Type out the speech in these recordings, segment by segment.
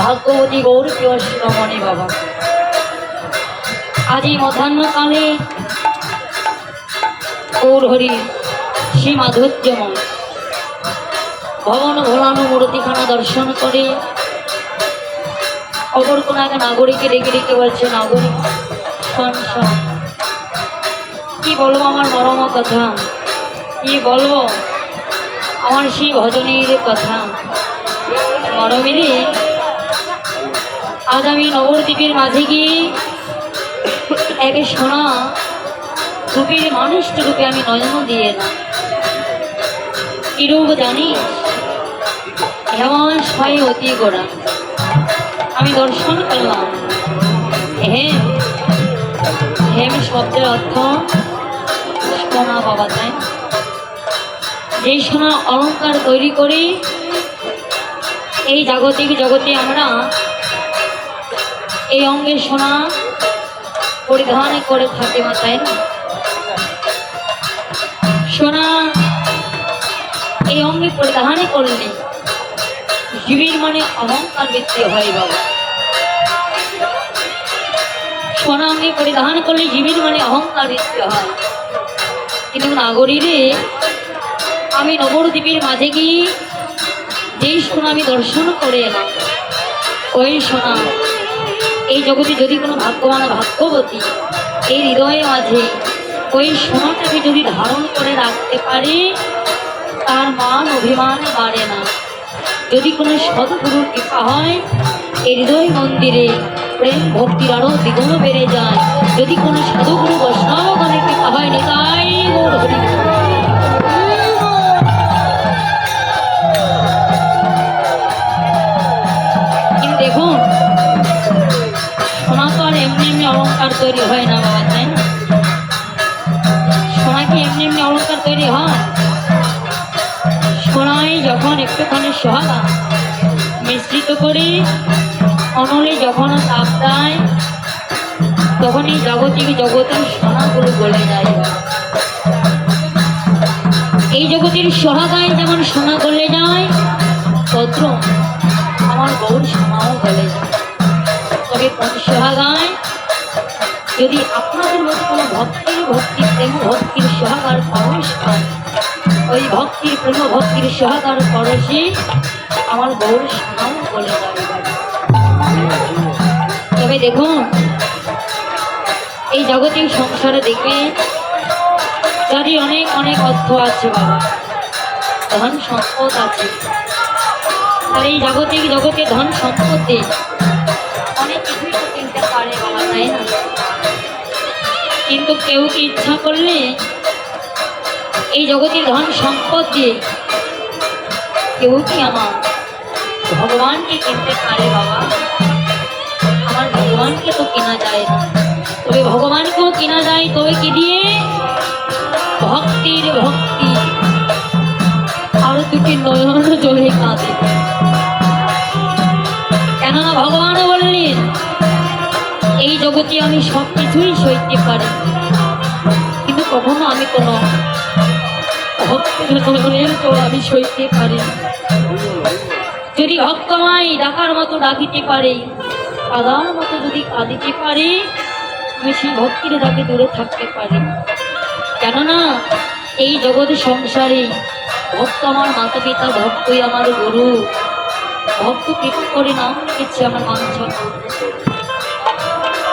ভাগ্যবতী গৌর প্রিয় শিরোমণি বাবা, আজ এই মধ্যাহ্নকালে গৌর হরি শ্রী মাধুর্যময় ভবন ভোলানো মূর্তিখানা দর্শন করে অপর কোন এক নাগরিককে ডেকে ডেকে বলছে, নাগরিক শোন শোন, কি বলবো আমার মরম কথা, কি বলবো আমার সেই ভজনের কথা। মরমেরে আজ আমি নবদ্বীপের মাঝে গিয়ে একে সোনা রূপের মানুষটি রূপে আমি নয়ন দিয়ে না কিরূপ জানিস, হেমন ছয় অতি গোড়া আমি দর্শন করলাম। হেম হেম শব্দের অর্থ সোনা বাবা, তাই এই সোনা অলঙ্কার তৈরি করি এই জাগতিক জগতে আমরা এই অঙ্গে সোনা পরিধান করে থাকি মা, তাই না? সোনা এই অঙ্গে পরিধান করলে জীবের মানে অহংকার বৃদ্ধি হয় বাবা। সোনা অঙ্গে পরিধান করলে জীবের মানে অহংকার বৃদ্ধি হয়। কিন্তু নাগরীরে আমি নবদ্বীপের মাঝে গিয়ে যেই সোনা আমি দর্শন করে এলাম, ওই সোনা এই জগতে যদি কোনো ভাগ্যবান ভাগ্যবতী এই হৃদয়ের মাঝে ওই সোনাটাকে যদি ধারণ করে রাখতে পারে, তার মান অভিমান বাড়ে না। যদি কোনো সদ্গুরুর কৃপা হয় এই হৃদয় মন্দিরে প্রেম ভক্তির আরও দ্বিগুণ বেড়ে যায়। যদি কোনো সাধুগুরু বৈষ্ণবগণের কৃপা হয়, নিতাই গৌর হরি। কিন্তু দেখুন, সোনা তো আর এমনি এমনি অলঙ্কার তৈরি হয় না বাবা, তাই না? সোনা কি এমনি এমনি অলঙ্কার তৈরি হয়? সোনায় যখন একটুখানি সোহাগা মিশ্রিত করে অনলে যখন তাপ দেয়, তখন এই জাগতিক জগতের সোনাগুলো গলে যায়। এই জগতের সোহাগায় যেমন সোনা গলে যায়, পত্র আমার গৌর সোনাও গলে যায়। তবে কোন সোহাগায় যদি আপনাদের মধ্যে কোনো ভক্তি প্রেম ভক্তির সোহাগার পরশ পায়, ওই ভক্তির প্রেম ভক্তির সোহাগার পরশে আমার গৌর সোনাও গলে যায়। তবে দেখুন, এই জাগতিক সংসারে দেখবে যাদের অনেক অনেক অর্থ আছে বাবা, ধন সম্পদ আছে, আর এই জাগতিক জগতে ধন সম্পদে অনেক কিছুই তো কিনতে পারে বাবা, তাই না? কিন্তু কেউ কি ইচ্ছা করলে এই জগতের ধন সম্পদ দিয়ে কেউ কি আমার ভগবানকে কিনতে পারে বাবা? আমার ভগবানকে তো কেনা যায় না। তবে ভগবানকেও কেনা যায়, তবে কি দিয়ে? ভক্তির ভক্তি। আরো দুটি নয়ন জলে কাঁদে, কেননা ভগবানও বললেন এই জগতে আমি সব কিছুই সইতে পারি, কিন্তু কখনো আমি কোনো ভক্তির নয়নের জল আমি সইতে পারি। যদি ভক্তমাই ডাকার মতো ডাকিতে পারে, কাদার মতো যদি কাঁদিতে পারে, আমি সেই ভক্তির ডাকে দূরে থাকতে পারি। কেননা এই জগৎ সংসারে ভক্ত আমার মাতা পিতা, ভক্তই আমার গুরু। ভক্ত কৃপা করে নাম লিখেছে আমার বাঞ্ছা।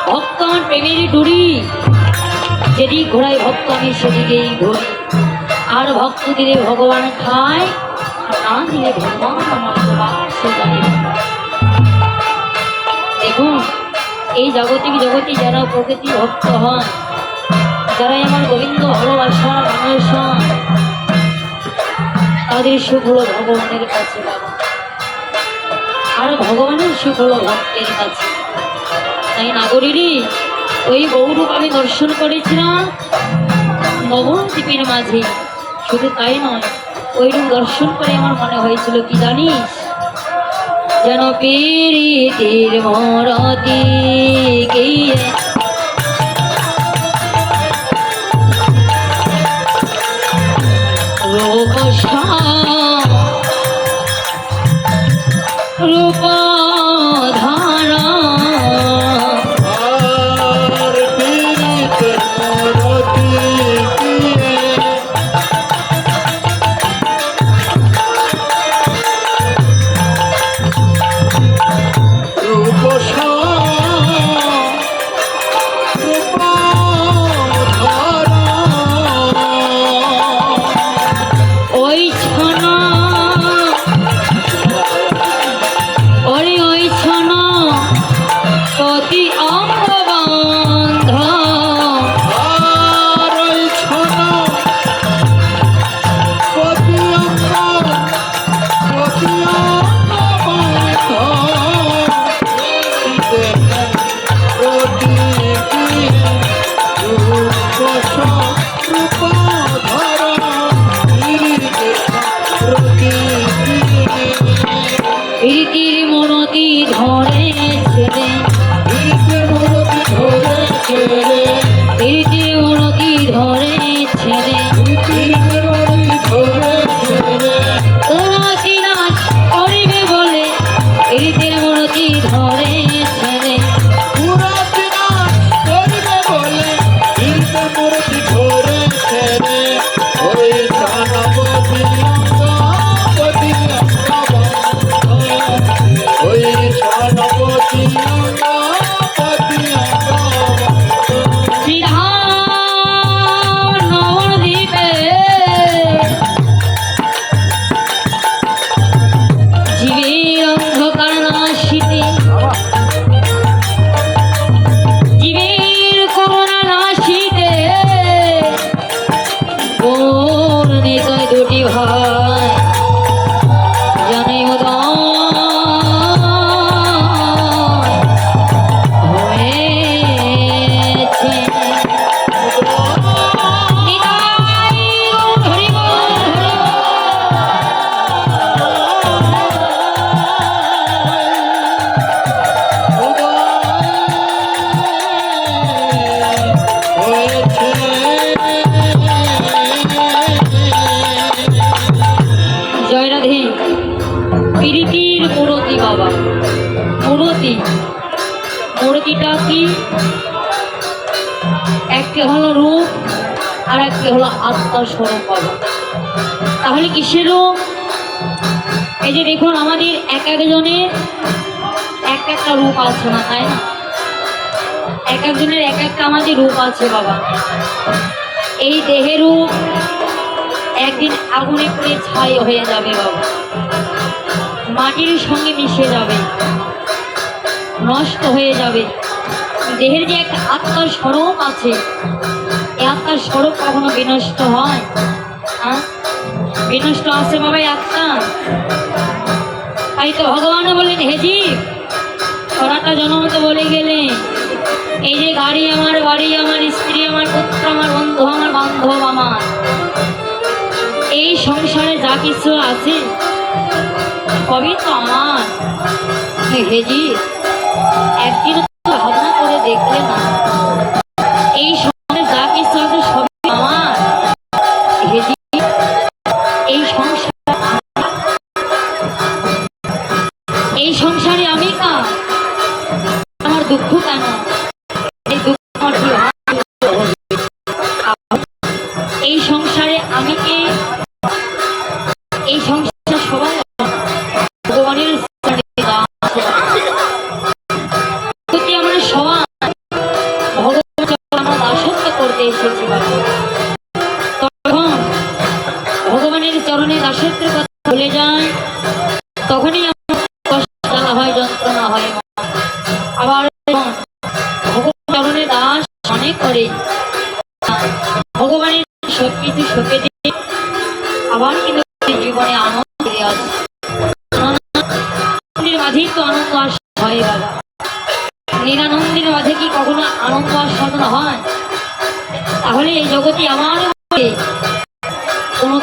ভক্ত আমার প্রেমের ডুরি, যেদিক ঘোড়ায় ভক্ত আমি সেদিকেই ঘুরি। আর ভক্ত দিলে ভগবান খায়, আর না দিলে ভগবান আমার সে জানে। দেখুন, এই জাগতিক জগতে যারা প্রকৃতি ভক্ত হন, যারাই আমার গোবিন্দ ভালোবাসা মানুষ হন, তাদের সুখ হলো ভগবানের কাছে বাবা, আর ভগবানের সুখ হলো ভক্তের কাছে। তাই নাগরীরই ওই গৌরূপ আমি দর্শন করেছিলাম নবদ্বীপের মাঝে। শুধু তাই নয়, ওই রূপ দর্শন করে আমার মনে হয়েছিল কি জানিস, যেন পীড়িতের মরতি গিয়ে রূপ শ্রীধাম নবদ্বীপে জীবের অন্ধকার নাশিতে জীবের করুণা নাশিতে কোন নিতয় দুটি ভাই জানে উদয় হয়েছে। নিতাই হরি বল, হরি জয় রাধে। প্রীতির মূরতি বাবা, মূরতি, মূরতিটা কি? একটি হলো রূপ আর একটি হলো আত্মার স্বরূপ বাবা। তাহলে কিসের রূপ? এই যে দেখুন আমাদের এক একজনের এক একটা রূপ আছে না, তাই না? এক একজনের এক একটা আমাদের রূপ আছে বাবা। এই দেহের রূপ একদিন আগুনে পুড়ে ছাই হয়ে যাবে বাবা, মাটির সঙ্গে মিশে যাবে, নষ্ট হয়ে যাবে। দেহের যে একটা আত্মার স্বরূপ আছে, এই আত্মার স্বরূপ কখনো বিনষ্ট হয়? হ্যাঁ, বিনষ্ট আছে বাবা এই আত্মা। তাই তো ভগবান বললেন, হে জীব, ছড়াটা জনমতে বলে গেলে এই যে গাড়ি আমার, বাড়ি আমার, স্ত্রী আমার, পুত্র আমার, বন্ধু আমার, বান্ধব আমার, এই সংসারে যা কিছু আছে সবই তো আমার। হে জীব, একদিন ভাবনা করে দেখলে না, এই সংসারে যা কিছু আছে সবই আমার। হে জীব, এই সংসারে আমি কা, আমার দুঃখ কেন? এই দুঃখ আমার কি হয়? এই সংসারে আমি কে? এই সংসার সবাই ভগবানের আমরা সবাই ভগবান আমরা দাসত্ব করতে এসেছি। তখন ভগবানের চরণে দাসত্বের কথা ভুলে যায়, তখনই আমার কষ্ট জ্বালা হয়, যন্ত্রণা হয়। আবার ভগবানের চরণে দাস মনে করে ভগবানের সবকিছু সঁপে দিয়ে আবার কিন্তু জীবনে আনন্দ ফিরে আসে। আনন্দের মাঝেই তো আনন্দ হয় বাবা। নিরানন্দের মাঝে কি কখনো আনন্দ আস্বাদন হয়? তাহলে এই জগতে আমার কোনো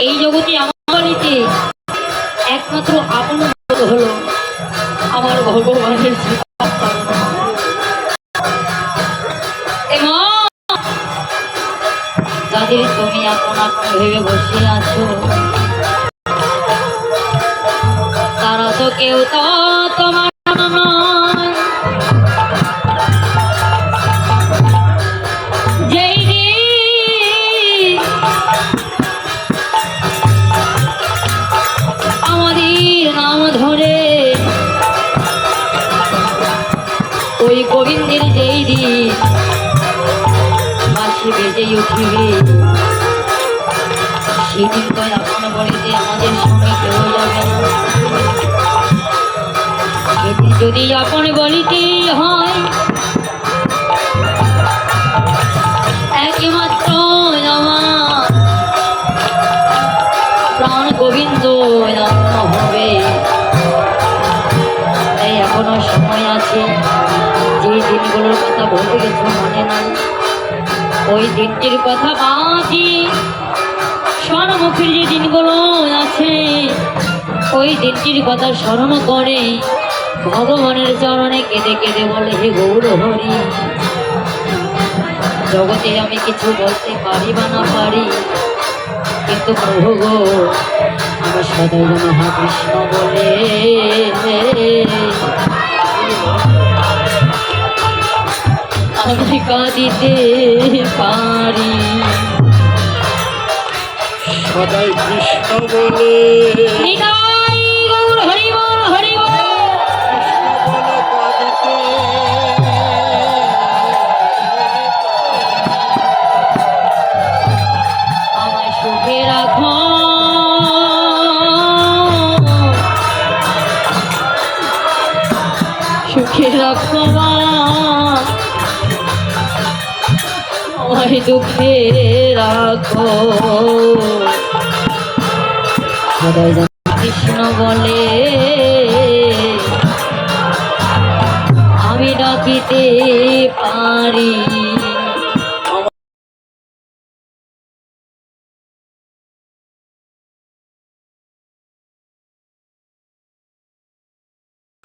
এই জগতে আমার একমাত্র আপন হলো আমার ভগবানের যাদের তুমি আপন আপন ভেবে বসে আছো, তারা তো কেউ তো তোমার নয়। যেই আমাদের নাম ধরে ওই গোবিন্দের যেই দিন বাঁশি বেজে উঠিবে, সেদিন তো আপন বলিতে আমাদের সঙ্গে কেউ যাবে না। সেদিন যদি আপন বলিতে হয়, একমাত্র আমার প্রাণ গোবিন্দ হবে। তাই এখনো সময় আছে, যে দিনগুলোর কথা বলে গেছো মনে নাই, ওই দিনটির কথা বাঁচি স্বর্ণমুখীর যে দিনগুলো আছে, ওই দিনটির কথা স্মরণ করে ভগবানের চরণে কেঁদে কেঁদে বলে, হে গৌর হরি, জগতে আমি কিছু বলতে পারি বা না পারি, কিন্তু প্রভু গো আমার সদয় মহাকৃষ্ণ বলে আমি কাঁদিতে পারি। সদাই কৃষ্ণ বলে নিতাই গৌর হরি বল, হরি রাখো মা, আমায় দুঃখে রাখো। কৃষ্ণ বলে আমি ডাকিতে পারি।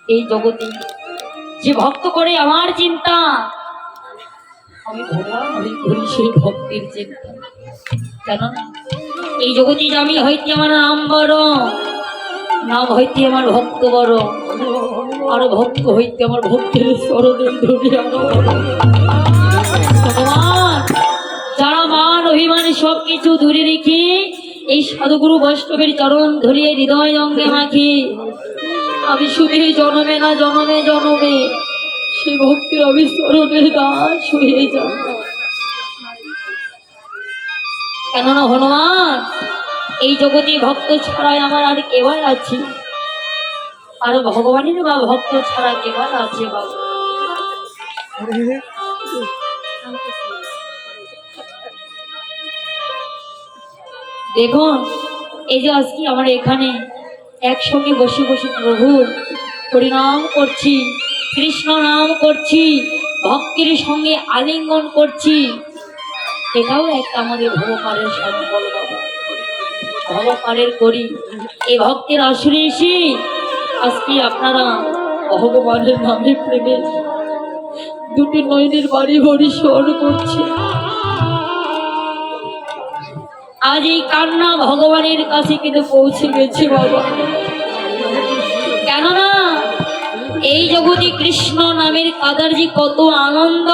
এই জগতে যে ভক্ত করে আমার চিন্তা, আমি ভগবান আমি করি সেই ভক্তির চিন্তা। কেননা এই জগতে যে আমি হইতে আমার নাম বড়, নাম হইতে আমার ভক্ত বড়, আর ভক্ত হইতে আমার ভক্তের চরণের ধরি আরো বড়। ভগবান যারা মান অভিমানী সব কিছু দূরে রেখে এই সাধুগুরু বৈষ্ণবের চরণ ধরিয়ে হৃদয় অঙ্গে মাখি, আমি শুধু জনমে না জনমে জনমে সেই ভক্তির অবিস্মরণের দাস হয়ে যায়। কেননা হনুমান এই জগতে ভক্ত ছাড়াই আমার আর কেবল আছে, আর ভগবানের বা ভক্ত ছাড়া কেবল আছে বাবা। দেখুন এই যে আজকে আমরা এখানে একসঙ্গে বসে বসে প্রভুর হরিনাম করছি, কৃষ্ণ নাম করছি, ভক্তির সঙ্গে আলিঙ্গন করছি, এটাও একটা আমাদের ভগবানের সম্বল বাবা। ভগবানের করি এই ভক্তির আসরে এসে আজকে আপনারা ভগবানের নামে প্রেমে দুটি নয়নের বাড়ি বাড়ি স্মরণ করছে। আজ এই কান্না ভগবানের কাছে কিন্তু পৌঁছে গেছে বাবা। কেননা এই জগতে কৃষ্ণ নামের কাদার যে কত আনন্দ,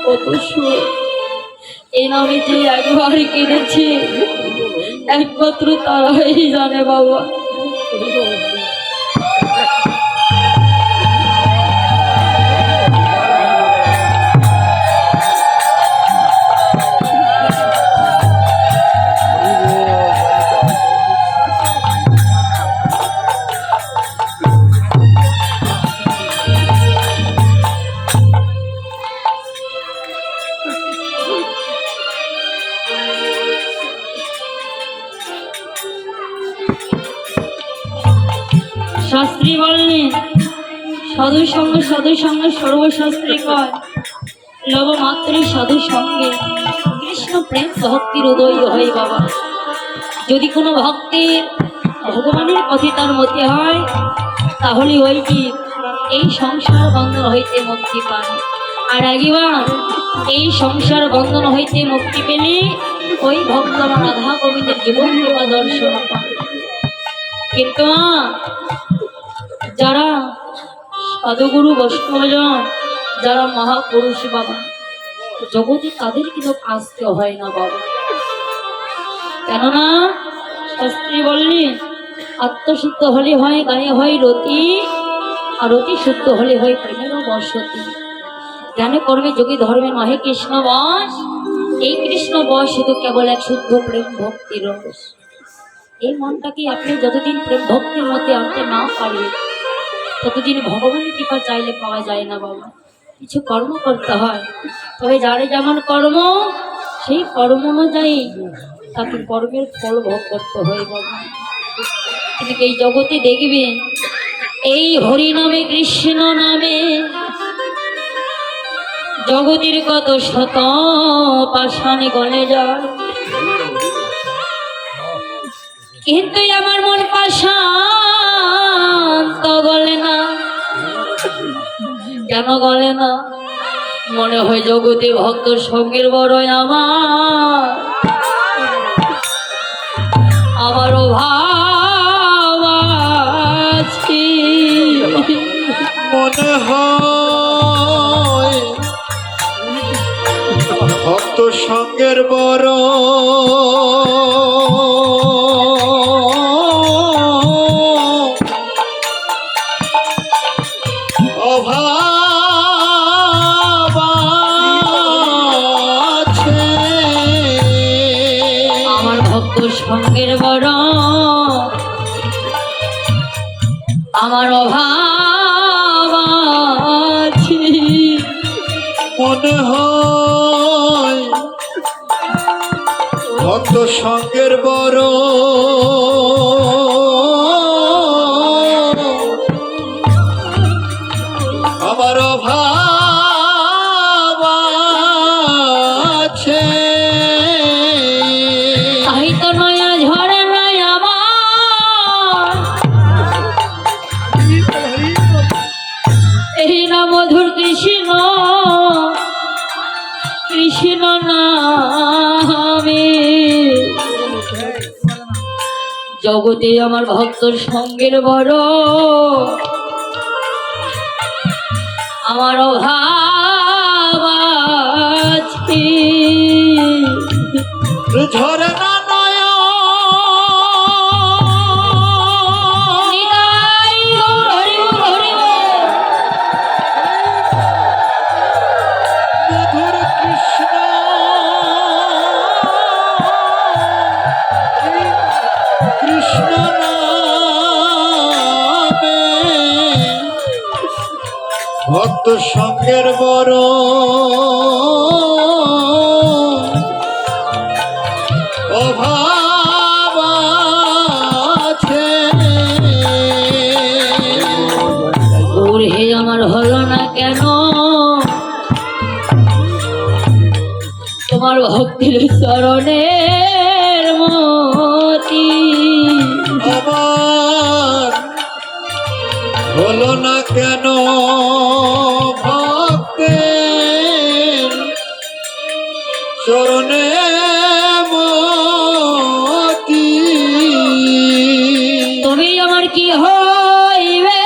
কত সুখ, এই নামে যে একবার কেঁদেছে একমাত্র তারাই জানে বাবা। শাস্ত্রী বললেন সাধু সঙ্গে সর্বশাস্ত্রী কয়, লব মাত্র সাধু সঙ্গে কৃষ্ণ প্রেম ভক্তির উদয় হয় বাবা। যদি কোনো ভক্তের ভগবানের পথে তার মধ্যে হয়, তাহলে ওই কি এই সংসার বন্ধন হইতে মুক্তি পায়। আর একবার এই সংসার বন্ধন হইতে মুক্তি পেলে ওই ভক্ত রাধা গোবিন্দের জীবন কৃপা দর্শন পায়। কিন্তু যারা সাধুগুরু বৈষ্ণবজন, যারা মহাপুরুষ বাবা, জগতে তাদের কিন্তু আসতে হয় না বাবা। কেননা শাস্ত্রী বললেন আত্মশুদ্ধ হলে হয় গায়ে হয় রতি, আর অতি শুদ্ধ হলে হয় প্রেমেরও বসতি। জ্ঞানে কর্মে যোগী ধর্মে নহে কৃষ্ণ বশ, এই কৃষ্ণ বশ শুধু কেবল এক শুদ্ধ প্রেম ভক্তির রস। এই মনটাকে আপনি যতদিন প্রেম ভক্তির মধ্যে আনতে না পারবে, ততদিন ভগবানের কৃপা চাইলে পাওয়া যায় না বাবা। কিছু কর্ম করতে হয়, তবে যারে যেমন কর্ম সেই কর্ম অনুযায়ী তাকে কর্মের ফল ভোগ করতে হয় বাবা। কিন্তু এই জগতে দেখবেন এই হরি নামে কৃষ্ণ নামে জগতের কত শত পাষাণে গলে যায়, কিন্তু আমার মন পাষাণ তো গলে না। কেন গলে না? মনে হয় জগতে ভক্ত সঙ্গের বড় আমার অভাব আছে। মনে হয় ভক্ত সঙ্গের বড় অভাব আছে। আমার ভক্ত সঙ্গের বড় আমার অভাব সঙ্গের বড় আমার অভাব আছে। তাই তো নয়া ঝরে নাই আমার এই না মধুর কৃষ্ণ কৃষ্ণ নামে। জগতে আমার ভক্তর সঙ্গের বড় আমার অভাব আছে। ঝরে না নিতাই গৌর হরি বল, হরি বল। মধুর কৃষ্ণ কৃষ্ণ নামে ভক্ত সঙ্গের বড় অভাব আছে। গৌর হে আমার হলো না কেন তোমার ভক্তির চরণের মতি। আমার হলো না কেন ভক্তের চরণে মতি। তুমি আমার কি হইবে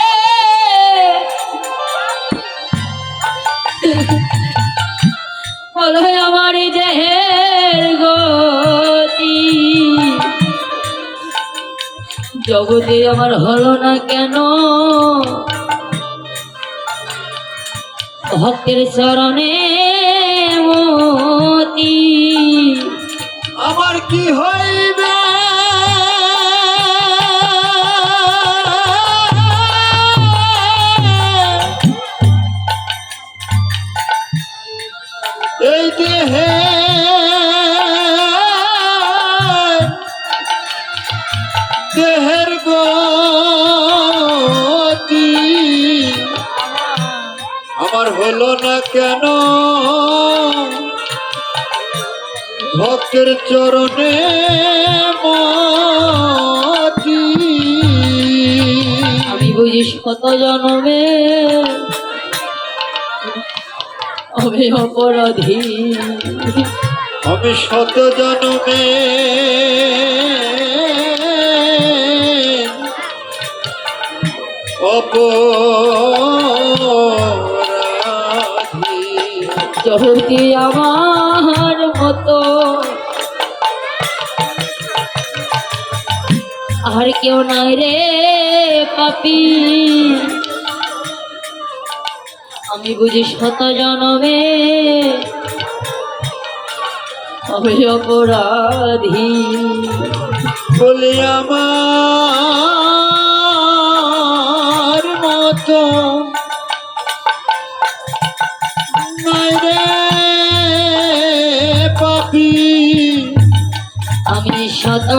বলো আমার এই দেহের গতি। জগতে আমার হলো না কেন ভক্তের চরণে মতি। আমার কি হইবে এই দেহে দেহের গতি। আমার হলো না কেন ভক্তের চরণে মতি। আমি বুঝি শত জনমে আমি অপরাধী। আমি শত জনমে অপরাধী। জগতি আমার মতো আর কেউ নাই রে পাপি। আমি বুঝি শত জনমে আমি অপরাধী। বলি আমার মতো নাই রে পাপি। আমি শত